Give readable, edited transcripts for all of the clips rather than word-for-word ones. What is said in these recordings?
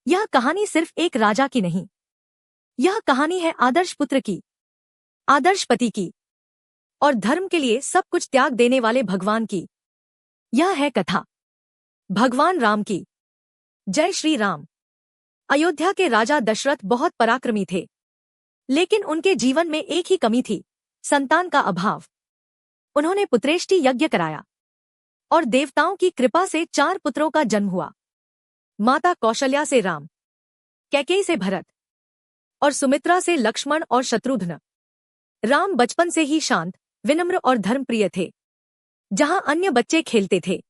यह कहानी सिर्फ एक राजा की नहीं, यह कहानी है आदर्श पुत्र की, आदर्श पति की और धर्म के लिए सब कुछ त्याग देने वाले भगवान की। यह है कथा भगवान राम की। जय श्री राम। अयोध्या के राजा दशरथ बहुत पराक्रमी थे, लेकिन उनके जीवन में एक ही कमी थी, संतान का अभाव। उन्होंने पुत्रेष्टि यज्ञ कराया और देवताओं की कृपा से 4 पुत्रों का जन्म हुआ। माता कौशल्या से राम, कैकेयी से भरत और सुमित्रा से लक्ष्मण और शत्रुघ्न। राम बचपन से ही शांत, विनम्र और धर्मप्रिय थे। जहां अन्य बच्चे खेलते थे,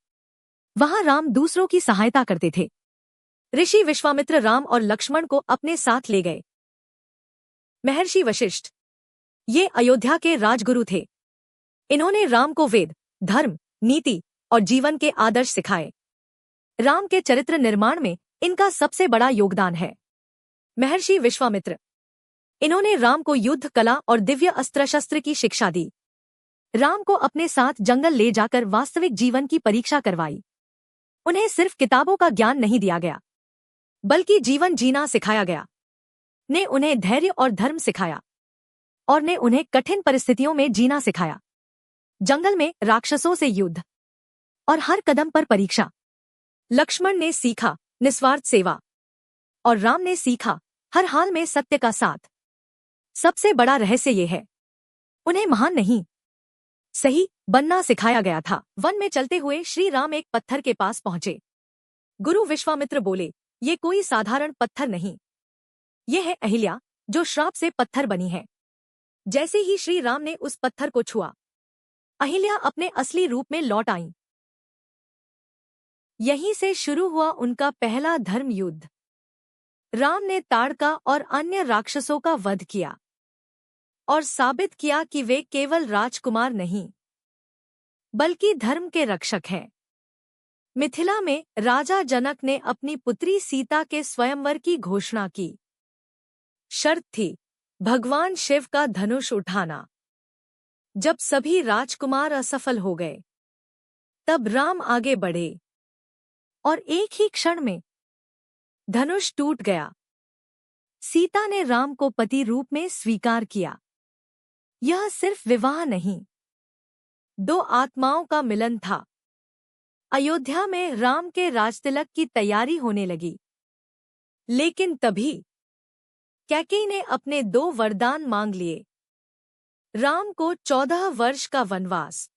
वहां राम दूसरों की सहायता करते थे। ऋषि विश्वामित्र राम और लक्ष्मण को अपने साथ ले गए। महर्षि वशिष्ठ, ये अयोध्या के राजगुरु थे। इन्होंने राम को वेद, धर्म, नीति और जीवन के आदर्श सिखाए। राम के चरित्र निर्माण में इनका सबसे बड़ा योगदान है। महर्षि विश्वामित्र, इन्होंने राम को युद्ध कला और दिव्य अस्त्र शस्त्र की शिक्षा दी। राम को अपने साथ जंगल ले जाकर वास्तविक जीवन की परीक्षा करवाई। उन्हें सिर्फ किताबों का ज्ञान नहीं दिया गया, बल्कि जीवन जीना सिखाया गया। ने उन्हें धैर्य और धर्म सिखाया और ने उन्हें कठिन परिस्थितियों में जीना सिखाया। जंगल में राक्षसों से युद्ध और हर कदम पर परीक्षा। लक्ष्मण ने सीखा निस्वार्थ सेवा और राम ने सीखा हर हाल में सत्य का साथ। सबसे बड़ा रहस्य ये है, उन्हें महान नहीं, सही बनना सिखाया गया था। वन में चलते हुए श्री राम एक पत्थर के पास पहुंचे। गुरु विश्वामित्र बोले, ये कोई साधारण पत्थर नहीं, ये है अहिल्या, जो श्राप से पत्थर बनी है। जैसे ही श्री राम ने उस पत्थर को छुआ, अहिल्या अपने असली रूप में लौट आईं। यहीं से शुरू हुआ उनका पहला धर्म युद्ध। राम ने ताड़का और अन्य राक्षसों का वध किया और साबित किया कि वे केवल राजकुमार नहीं, बल्कि धर्म के रक्षक हैं। मिथिला में राजा जनक ने अपनी पुत्री सीता के स्वयंवर की घोषणा की। शर्त थी भगवान शिव का धनुष उठाना। जब सभी राजकुमार असफल हो गए, तब राम आगे बढ़े और एक ही क्षण में धनुष टूट गया। सीता ने राम को पति रूप में स्वीकार किया। यह सिर्फ विवाह नहीं, 2 आत्माओं का मिलन था। अयोध्या में राम के राजतिलक की तैयारी होने लगी। लेकिन तभी कैकेयी ने अपने 2 वरदान मांग लिए। राम को 14 वर्ष का वनवास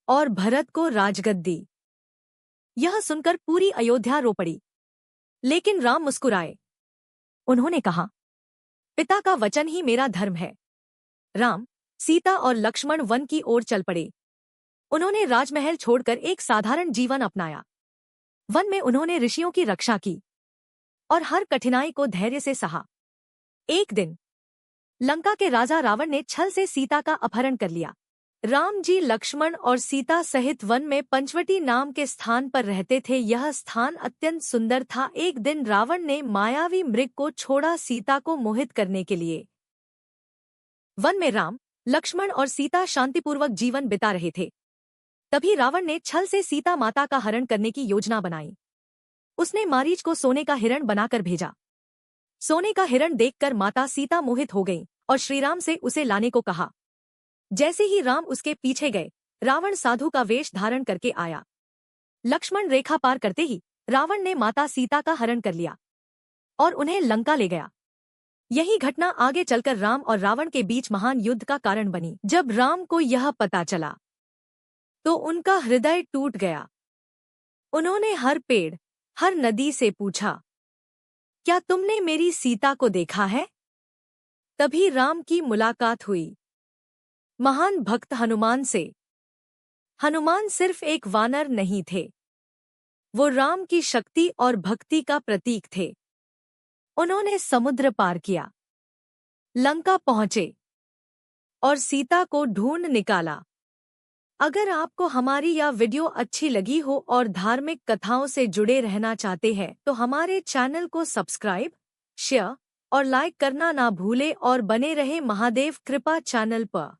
और भरत को राजगद्दी। यह सुनकर पूरी अयोध्या रो पड़ी, लेकिन राम मुस्कुराए। उन्होंने कहा, पिता का वचन ही मेरा धर्म है। राम, सीता और लक्ष्मण वन की ओर चल पड़े। उन्होंने राजमहल छोड़कर एक साधारण जीवन अपनाया। वन में उन्होंने ऋषियों की रक्षा की और हर कठिनाई को धैर्य से सहा। एक दिन लंका के राजा रावण ने छल से सीता का अपहरण कर लिया। राम जी लक्ष्मण और सीता सहित वन में पंचवटी नाम के स्थान पर रहते थे। यह स्थान अत्यंत सुंदर था। एक दिन रावण ने मायावी मृग को छोड़ा सीता को मोहित करने के लिए। वन में राम, लक्ष्मण और सीता शांतिपूर्वक जीवन बिता रहे थे। तभी रावण ने छल से सीता माता का हरण करने की योजना बनाई। उसने मारीच को सोने का हिरण बनाकर भेजा। सोने का हिरण देखकर माता सीता मोहित हो गई और श्रीराम से उसे लाने को कहा। जैसे ही राम उसके पीछे गए, रावण साधु का वेश धारण करके आया। लक्ष्मण रेखा पार करते ही रावण ने माता सीता का हरण कर लिया और उन्हें लंका ले गया। यही घटना आगे चलकर राम और रावण के बीच महान युद्ध का कारण बनी। जब राम को यह पता चला, तो उनका हृदय टूट गया। उन्होंने हर पेड़, हर नदी से पूछा, क्या तुमने मेरी सीता को देखा है? तभी राम की मुलाकात हुई महान भक्त हनुमान से। हनुमान सिर्फ एक वानर नहीं थे, वो राम की शक्ति और भक्ति का प्रतीक थे। उन्होंने समुद्र पार किया, लंका पहुंचे और सीता को ढूंढ निकाला। अगर आपको हमारी यह वीडियो अच्छी लगी हो और धार्मिक कथाओं से जुड़े रहना चाहते हैं, तो हमारे चैनल को सब्सक्राइब, शेयर और लाइक करना ना भूलें और बने रहे महादेव कृपा चैनल पर।